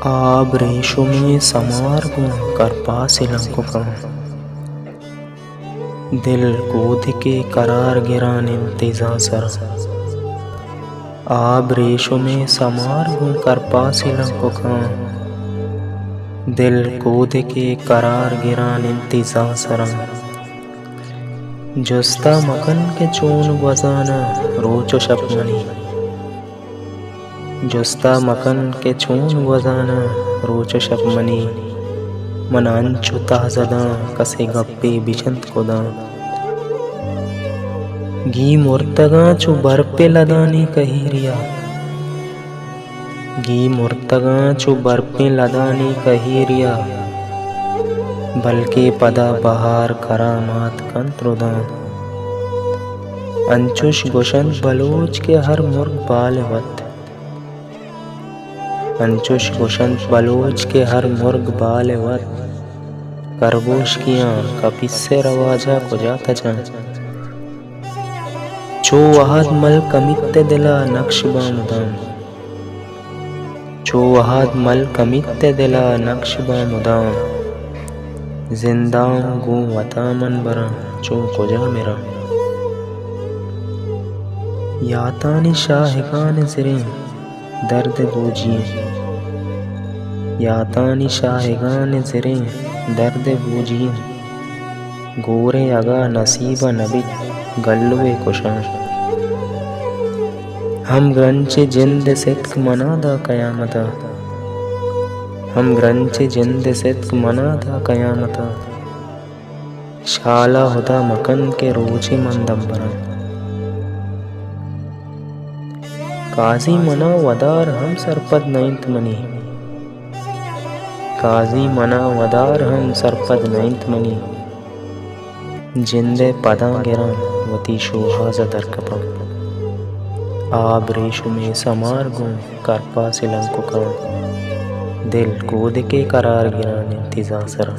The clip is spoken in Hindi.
आब रेशुमे समारगूं करपा सिलंकुका दिल कूद के करार गिरान इंतज़ा सर। आब रेशुमे समारगूं करपा सिलंकुका दिल कूद के करार गिरान इंतज़ा सर। जुस्ता मकन के चून वजाना रोचो शपमनी जुस्ता मकन के चून वजाना रोचो शपमनी मन अंचु ताज़दा कसे गप्पे बिचंत कोदा गी मुर्तगा चु बरपे लदानी कहीरिया गी मुर्तगा चु बरपे लदानी कहीरिया बल्कि पदा बहार करामात कंत्रुदा अंचुश गुशंत बलोच के हर मुर्ग बालवत अंचुश गुशंत बलोच के हर मुर्ग बालवत करगोश कियाँ कपिस्से रवाजा को जाता जा चो वहाद मल कमित्ते दिला नक्शबा मुदाम चो वहाद मल कमित्ते दिला नक्शबा मुदाम जिंदां गो वता मन बरा चो कुजा मेरा यातानी शाहिकान ज़िरे दर्द बूझिए यातानी शाहिगान ज़िरे दर्द बूझिए गोरे अगा नसीबा नबित गल्लुए कुशां हम ग्रंचे जिंद सिद्क मनादा कयामता हम ग्रंचे जिंद सिद्क मनादा कयामता शाला हुदा मकन के रोचे मंदम बरा काजी मना वदार हम सरपद नैंत मनी काजी मना वदार हम सरपद नैंत मनी जिंदे पदा गिरा वती शोहाज़ दरकपा आब रेशुमे समारगूं करपा सिलंकुका दिल कूद के करार गिरान इंतज़ा सरा।